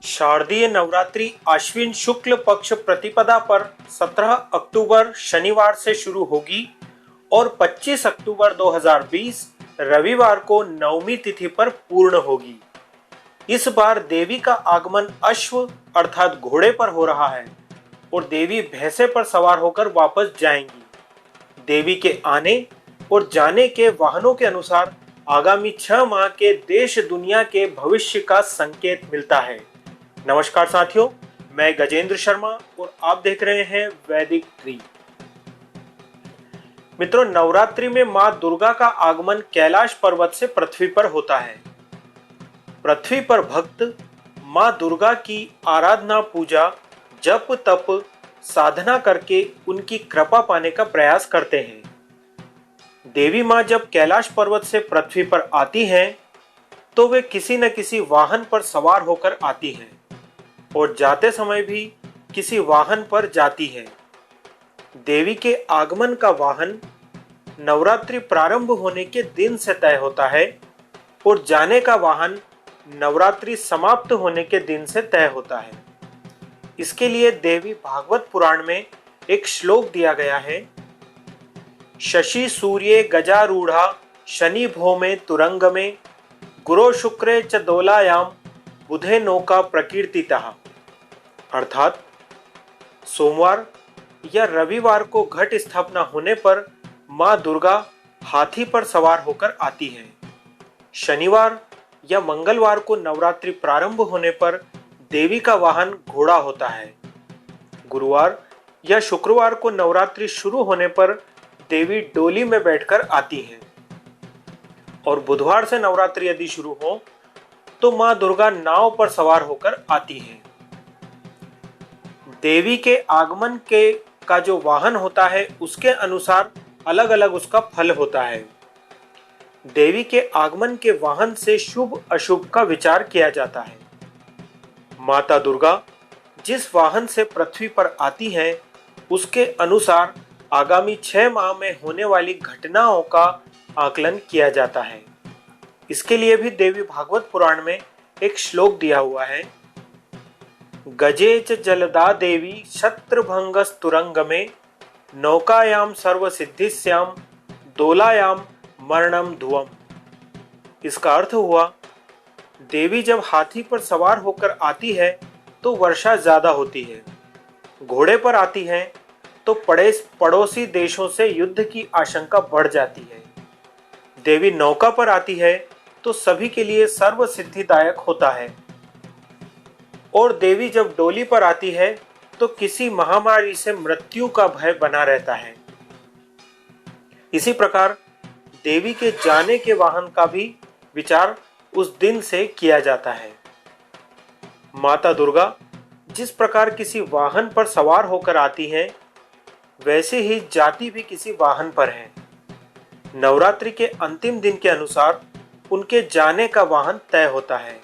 शारदीय नवरात्रि आश्विन शुक्ल पक्ष प्रतिपदा पर 17 अक्टूबर शनिवार से शुरू होगी और 25 अक्टूबर 2020 रविवार को नवमी तिथि पर पूर्ण होगी। इस बार देवी का आगमन अश्व अर्थात घोड़े पर हो रहा है और देवी भैंसे पर सवार होकर वापस जाएंगी। देवी के आने और जाने के वाहनों के अनुसार आगामी 6 माह के देश दुनिया के भविष्य का संकेत मिलता है। नमस्कार साथियों, मैं गजेंद्र शर्मा और आप देख रहे हैं वैदिक ट्री। मित्रों, नवरात्रि में मां दुर्गा का आगमन कैलाश पर्वत से पृथ्वी पर होता है। पृथ्वी पर भक्त मां दुर्गा की आराधना, पूजा, जप तप, साधना करके उनकी कृपा पाने का प्रयास करते हैं। देवी मां जब कैलाश पर्वत से पृथ्वी पर आती हैं, तो वे किसी न किसी वाहन पर सवार होकर आती हैं और जाते समय भी किसी वाहन पर जाती है। देवी के आगमन का वाहन नवरात्रि प्रारंभ होने के दिन से तय होता है और जाने का वाहन नवरात्रि समाप्त होने के दिन से तय होता है। इसके लिए देवी भागवत पुराण में एक श्लोक दिया गया है। शशि सूर्ये गजारूढ़ा शनि भौमे तुरंगमे गुरो शुक्रे च दोलायाम बुधे नौका प्रकीर्तितः। अर्थात सोमवार या रविवार को घट स्थापना होने पर मां दुर्गा हाथी पर सवार होकर आती है। शनिवार या मंगलवार को नवरात्रि प्रारंभ होने पर देवी का वाहन घोड़ा होता है। गुरुवार या शुक्रवार को नवरात्रि शुरू होने पर देवी डोली में बैठकर आती है और बुधवार से नवरात्रि यदि शुरू हो तो मां दुर्गा नाव पर सवार होकर आती है। देवी के आगमन के का जो वाहन होता है उसके अनुसार अलग अलग उसका फल होता है। देवी के आगमन के वाहन से शुभ अशुभ का विचार किया जाता है। माता दुर्गा जिस वाहन से पृथ्वी पर आती है उसके अनुसार आगामी 6 माह में होने वाली घटनाओं का आकलन किया जाता है। इसके लिए भी देवी भागवत पुराण में एक श्लोक दिया हुआ है। गजे च जलदा देवी शत्रुभंगस्तुरंगमे नौकायाम सर्वसिद्धिस्याम दोलायाम मरणम धुवम। इसका अर्थ हुआ, देवी जब हाथी पर सवार होकर आती है तो वर्षा ज्यादा होती है, घोड़े पर आती है तो पड़ोसी देशों से युद्ध की आशंका बढ़ जाती है, देवी नौका पर आती है तो सभी के लिए सर्व सिद्धिदायक होता है, और देवी जब डोली पर आती है तो किसी महामारी से मृत्यु का भय बना रहता है। इसी प्रकार देवी के जाने के वाहन का भी विचार उस दिन से किया जाता है। माता दुर्गा जिस प्रकार किसी वाहन पर सवार होकर आती हैं, वैसे ही जाती भी किसी वाहन पर है। नवरात्रि के अंतिम दिन के अनुसार उनके जाने का वाहन तय होता है।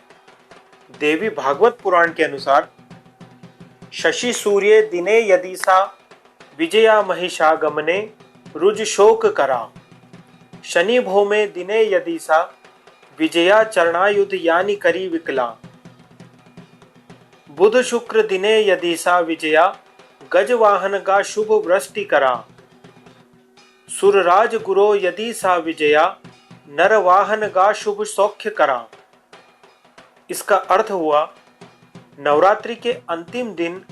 देवी भागवत पुराण के अनुसार शशि सूर्ये दिने यदि सा विजया महिषागमने रुज शोक करा, शनि भौमे दिने यदि सा विजया चरणायुध यानी करी विकला, बुध शुक्र दिने यदि सा विजया गजवाहन का शुभ वृष्टि करा, सुरराज गुरो यदि सा विजया नरवाहन का शुभ सौख्य करा। इसका अर्थ हुआ, नवरात्रि के अंतिम दिन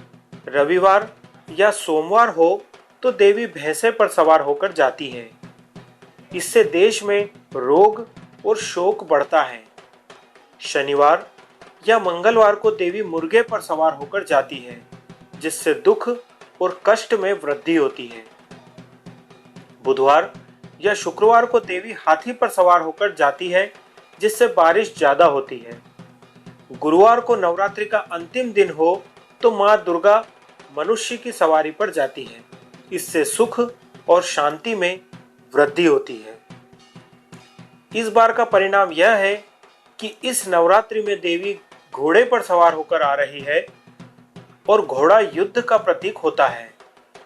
रविवार या सोमवार हो तो देवी भैंसे पर सवार होकर जाती है। इससे देश में रोग और शोक बढ़ता है। शनिवार या मंगलवार को देवी मुर्गे पर सवार होकर जाती है, जिससे दुख और कष्ट में वृद्धि होती है। बुधवार या शुक्रवार को देवी हाथी पर सवार होकर जाती है, जिससे बारिश ज्यादा होती है। गुरुवार को नवरात्रि का अंतिम दिन हो तो मां दुर्गा मनुष्य की सवारी पर जाती है। इससे सुख और शांति में वृद्धि होती है। इस बार का परिणाम यह है कि इस नवरात्रि में देवी घोड़े पर सवार होकर आ रही है और घोड़ा युद्ध का प्रतीक होता है।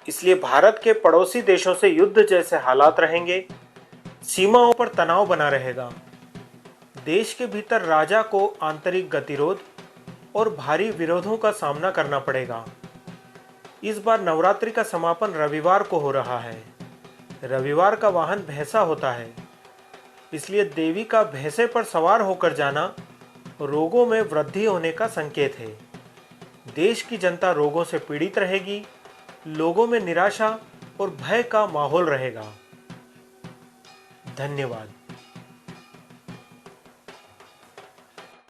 इसलिए भारत के पड़ोसी देशों से युद्ध जैसे हालात रहेंगे, सीमाओं पर तनाव बना रहेगा। देश के भीतर राजा को आंतरिक गतिरोध और भारी विरोधों का सामना करना पड़ेगा। इस बार नवरात्रि का समापन रविवार को हो रहा है। रविवार का वाहन भैंसा होता है, इसलिए देवी का भैंसे पर सवार होकर जाना रोगों में वृद्धि होने का संकेत है। देश की जनता रोगों से पीड़ित रहेगी, लोगों में निराशा और भय का माहौल रहेगा। धन्यवाद।